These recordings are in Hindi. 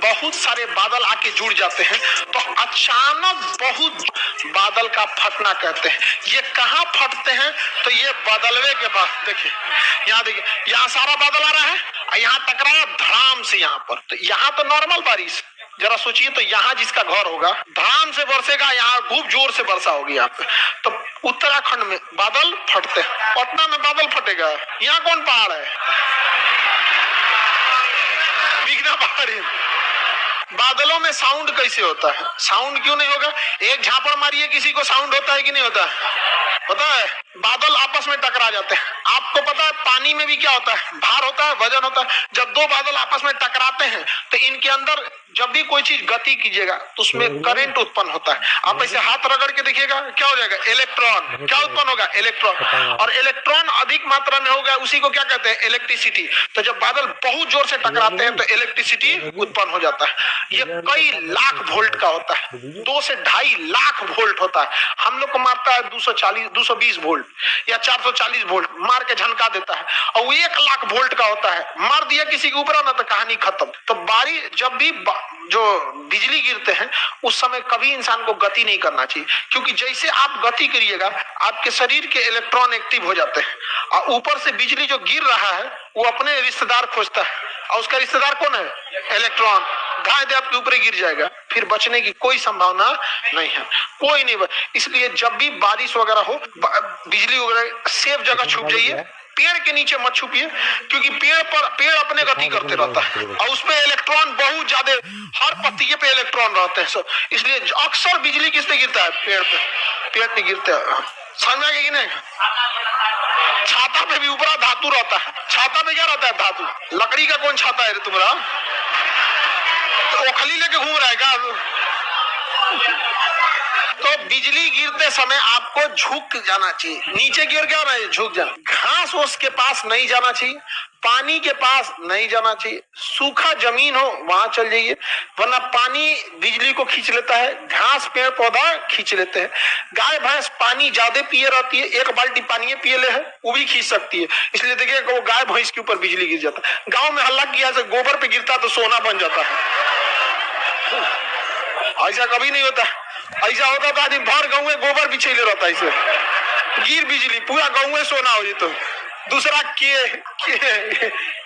बहुत सारे बादल आके जुड़ जाते हैं तो अचानक बहुत बादल का फटना कहते हैं। ये कहाँ फटते हैं? तो ये बदलवे के बाद देखिए, यहाँ देखिए, यहाँ सारा बादल आ रहा है और यहाँ टकराया धड़ाम से यहाँ पर। तो यहाँ तो नॉर्मल बारिश, जरा सोचिए तो यहाँ जिसका घर होगा धड़ाम से बरसेगा, यहाँ खूब जोर से वर्षा होगी यहाँ पे। तो उत्तराखंड में बादल फटते हैं, पटना में बादल फटेगा। यहाँ कौन पहाड़ है? बिगना पहाड़ी। बादलों में साउंड कैसे होता है? साउंड क्यों नहीं होगा? एक झापड़ मारिए किसी को, साउंड होता है कि नहीं होता? पता है, बादल आपस में टकरा जाते हैं। आपको पता है पानी में भी क्या होता है? भार होता है, वजन होता है। जब दो बादल आपस में टकराते हैं तो इनके अंदर जब भी कोई चीज गति कीजिएगा तो उसमें करंट उत्पन्न होता है। आप ऐसे हाथ रगड़ के देखिएगा, क्या हो जाएगा? इलेक्ट्रॉन। क्या उत्पन्न होगा? इलेक्ट्रॉन। और इलेक्ट्रॉन अधिक मात्रा में होगा, उसी को क्या कहते हैं? इलेक्ट्रिसिटी। तो जब बादल बहुत जोर से टकराते हैं तो इलेक्ट्रिसिटी उत्पन्न हो जाता है। ये कई लाख वोल्ट का होता है, 2 से 2.5 लाख वोल्ट होता है। हम लोग को मारता है 240 220 वोल्ट या 440 वोल्ट, मार के झनका देता है। और वो 1 लाख वोल्ट का होता है, मार दिया किसी के ऊपर ना तो कहानी खत्म। तो बारी जब भी जो बिजली गिरते हैं उस समय कभी इंसान को गति नहीं करना चाहिए, क्योंकि जैसे आप गति करिएगा आपके शरीर के इलेक्ट्रॉन एक्टिव हो जाते हैं और ऊपर से बिजली जो गिर रहा है वो अपने रिश्तेदार खोजता है, और उसका रिश्तेदार कौन है? इलेक्ट्रॉन। गाय दे आपके ऊपर गिर जाएगा, फिर बचने की कोई संभावना नहीं है, कोई नहीं। इसलिए जब भी बारिश वगैरह हो, बिजली वगैरह, सेफ जगह छुप जाइए। पेड़ के नीचे मत छुपिए, क्योंकि पेड़ अपने गति करते रहता है और उसपे इलेक्ट्रॉन बहुत ज्यादा, हर पत्तिये पे इलेक्ट्रॉन रहते हैं सब। इसलिए अक्सर बिजली किस पे गिरता है? पेड़ पे गिरता है। समझ में आ गया कि नहीं? छाता पे भी ऊपर धातु रहता है। छाता पे क्या रहता है? धातु। लकड़ी का कौन छाता है रे तुम्हारा? तो ओखली लेके घूम रहा है क्या? तो बिजली गिरते समय आपको झुक जाना चाहिए, नीचे गिर क्या रहा है? झुक जाना। घास ओस के पास नहीं जाना चाहिए, पानी के पास नहीं जाना चाहिए, सूखा जमीन हो वहां चल जाइए, वरना पानी बिजली को खींच लेता है, घास पेड़ पौधा खींच लेते हैं। गाय भैंस पानी ज्यादा पिए रहती है, 1 बाल्टी पानी पिए ले है वो भी खींच सकती है। इसलिए देखिए वो गाय भैंस के ऊपर बिजली गिर जाता है। गाँव में हल्ला किया से गोबर पे गिरता तो सोना बन जाता है। ऐसा कभी नहीं होता। ऐसा होता था दिन भर गाँव में गोबर बिछेले रहता है, इसे गिर बिजली पूरा गाँव में सोना हो जाता। दूसरा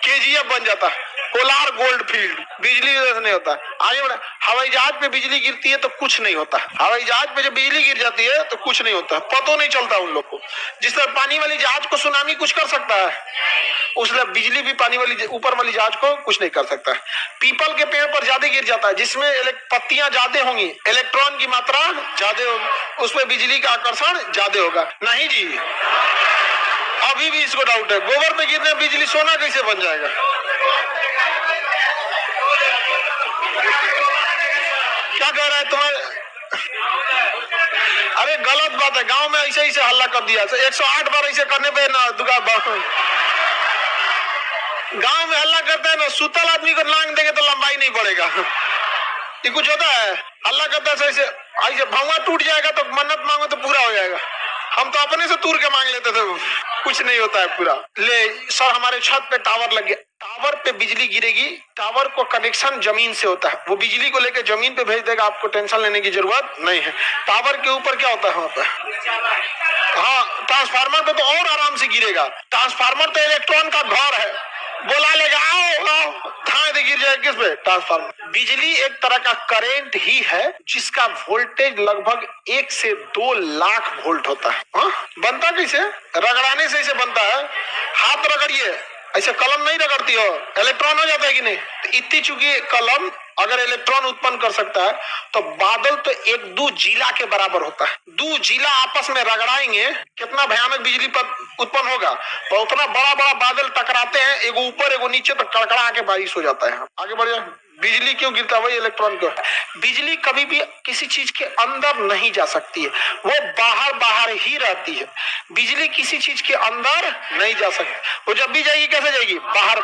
केजीएफ बन जाता, कोलार गोल्ड फील्ड। बिजली नहीं होता। आगे बढ़ा, हवाई जहाज पे बिजली गिरती है तो कुछ नहीं होता। हवाई जहाज पे जब बिजली गिर जाती है तो कुछ नहीं होता, पता नहीं चलता उन लोग को। जिस तरह पानी वाली जहाज को सुनामी कुछ कर सकता है, उसलिए बिजली भी पानी वाली ऊपर वाली जहाज को कुछ नहीं कर सकता। पीपल के पेड़ पर ज्यादा गिर जाता है, जिसमें पत्तियां ज्यादा होंगी, इलेक्ट्रॉन की मात्रा ज्यादा होगी, उसमें बिजली का आकर्षण ज्यादा होगा। नहीं जी, अभी भी इसको डाउट है, गोबर पे गिरने बिजली सोना कैसे बन जाएगा? क्या कह रहा है तुम्हारे? अरे गलत बात है, गांव में ऐसे ऐसे हल्ला कर दिया। 108 बार ऐसे करने पे ना गांव में हल्ला करता है ना, सुतल आदमी को लांग देंगे तो लंबाई नहीं बढ़ेगा। ये कुछ होता है? हल्ला करता है ऐसे ऐसे, भौवा टूट जाएगा तो मन्नत मांगो तो पूरा हो जाएगा। हम तो अपने से तूर के मांग लेते थे, कुछ नहीं होता है पूरा। ले सर, हमारे छत पे टावर लग गया, टावर पे बिजली गिरेगी, टावर को कनेक्शन जमीन से होता है, वो बिजली को लेकर जमीन पे भेज देगा, आपको टेंशन लेने की जरूरत नहीं है। टावर के ऊपर क्या होता है वहां पे? हाँ, ट्रांसफार्मर पे तो और आराम से गिरेगा। ट्रांसफार्मर तो इलेक्ट्रॉन का घर है, बोला लेगा आओ आओ, धाए दे गिर जाए किस पे? ट्रांसफार्मर। बिजली एक तरह का करंट ही है जिसका वोल्टेज लगभग 1 से 2 लाख वोल्ट होता है। हाँ? बनता कैसे? रगड़ाने से बनता है। हाथ रगड़िए, ऐसे कलम नहीं रगड़ती हो, इलेक्ट्रॉन हो जाता है कि नहीं? तो इतनी चूंकि कलम अगर इलेक्ट्रॉन उत्पन्न कर सकता है तो बादल तो 1-2 जिला के बराबर होता है। 2 जिला आपस में रगड़ाएंगे, कितना भयानक बिजली उत्पन्न होगा। तो उतना बड़ा बड़ा बादल टकराते हैं, एगो ऊपर एगो नीचे, तो कड़कड़ा के बारिश हो जाता है। आगे बढ़ जाए। बिजली क्यों गिरता है? वही इलेक्ट्रॉन क्यों? बिजली कभी भी किसी चीज के अंदर नहीं जा सकती है, वो बाहर बाहर ही रहती है। बिजली किसी चीज के अंदर नहीं जा सकती, वो जब भी जाएगी कैसे जाएगी? बाहर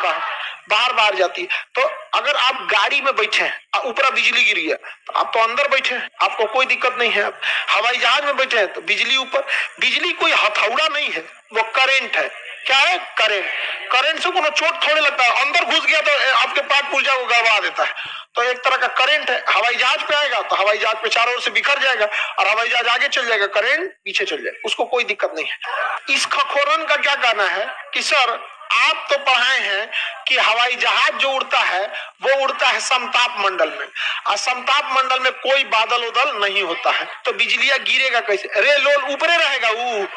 बाहर जाती है। तो अगर आप गाड़ी में बैठे हैं, ऊपर बिजली गिरी है तो आप तो अंदर बैठे हैं, आपको कोई दिक्कत नहीं है। हवाई जहाज में बैठे हैं तो बिजली ऊपर। बिजली कोई हथौड़ा नहीं है, वो करंट है। क्या है? करंट। करंट से कोनो चोट थोड़े लगता है, अंदर घुस गया तो आपके पार्ट पुर्जा को गड़बड़ा देता है। तो एक तरह का करंट है। हवाई जहाज पे आएगा तो हवाई जहाज पे चारों ओर से बिखर जाएगा और हवाई जहाज आगे चल जाएगा, करंट पीछे चल जाएगा, उसको कोई दिक्कत नहीं है। इस खखोरन का क्या कहना है कि सर आप तो पढ़ाए हैं कि हवाई जहाज जो उड़ता है वो उड़ता है समताप मंडल में, और समताप मंडल में कोई बादल उदल नहीं होता है, तो बिजलियां गिरेगा कैसे? अरे लोल ऊपरे रहेगा वो।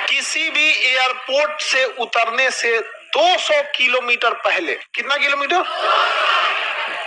किसी भी एयरपोर्ट से उतरने से 200 किलोमीटर पहले, कितना किलोमीटर?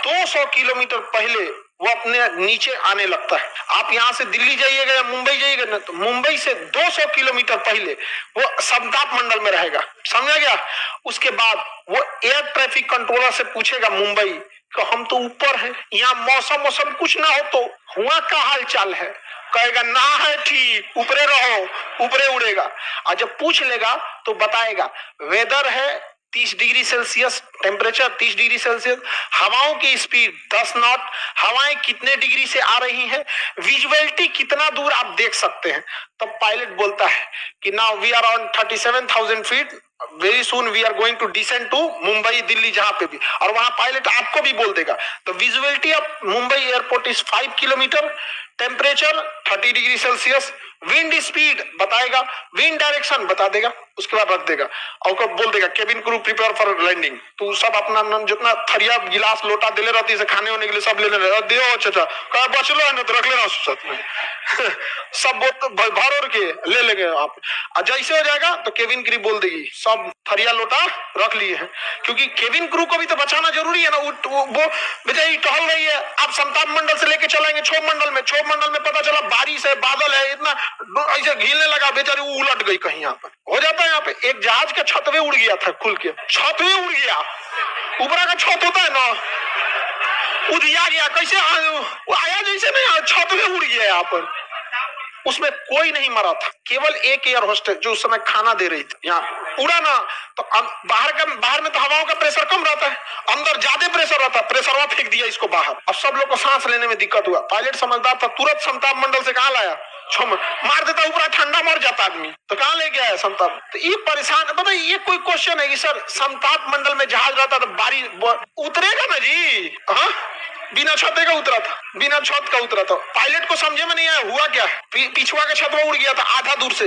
200 किलोमीटर पहले वो अपने नीचे आने लगता है। आप यहां से दिल्ली जाइएगा या मुंबई जाइएगा ना, तो मुंबई से 200 किलोमीटर पहले वो समताप मंडल में रहेगा, समझा गया? उसके बाद वो एयर ट्रैफिक कंट्रोलर से पूछेगा मुंबई कि हम तो ऊपर हैं, यहाँ मौसम कुछ ना हो तो हुआ का हाल चाल है? कहेगा ना है ठीक, ऊपरे रहो, ऊपरे उड़ेगा। और जब पूछ लेगा तो बताएगा वेदर है 30 degree Celsius, temperature 30 degree Celsius, हवाओं की स्पीड 10 नॉट, हवाएं कितने डिग्री से आ रही हैं, विजुअलिटी कितना दूर आप देख सकते हैं। तब पायलट बोलता है कि now we are on 37,000 feet, very soon we are going to descend to Mumbai Delhi, जहां पे भी, और वहां पायलट आपको भी बोल देगा। तो visuality of Mumbai airport is 5 kilometre, temperature 30 degree Celsius, wind speed बताएगा, विंड डायरेक्शन बता देगा, उसके बाद रख देगा और को बोल देगा cabin crew prepare for landing. तो सब अपना जितना थरिया गिलास लोटा दिले रहती है खाने होने के लिए सब ले लेना, दियो चाचा कहा बचलो है ना तो रख लेना साथ में सब भर और के ले लेंगे आप। और जैसे हो जाएगा तो केबिन क्रू बोल देगी सब थरिया लोटा रख लिए हैं, क्योंकि केबिन क्रू को भी तो बचाना जरूरी है ना। वो बेचारी टहल रही है, आप समताप मंडल से लेके चलेंगे क्षोभ मंडल में, क्षोभ मंडल में पता चला बारिश है, बादल है, इतना ऐसे घिलने लगा, बेचारी वो उलट गई कहीं। यहाँ पर हो जाता है, यहाँ पे एक जहाज का छतवे उड़ गया था, खुल के छतवे उड़ गया, ऊपरा का छत होता है ना, उधिया गया, कैसे वो आया जैसे नहीं, छतवे उड़ गया यहाँ पर। उसमें कोई नहीं मरा था, केवल एक एयर होस्टेस जो उस समय खाना दे रही थी। यहाँ उड़ा ना तो बाहर में तो हवाओं का प्रेशर कम रहता है, अंदर ज्यादा प्रेशर रहता है, प्रेशर फेंक दिया इसको बाहर। अब सब लोग को सांस लेने में दिक्कत हुआ। पायलट समझदार था, तुरंत समताप मंडल से कहाँ लाया, मार देता ऊपर, ठंडा मर जाता आदमी, तो कहाँ ले गया है समताप। तो ये परेशान, पता ये कोई क्वेश्चन है कि सर समताप मंडल में जहाज रहता तो बारिश उतरेगा ना जी? हाँ बिना छत का उतरा था, बिना छत का उतरा था। पायलट को समझे में नहीं आया हुआ क्या, पिछुआ का छत उड़ गया था आधा दूर से।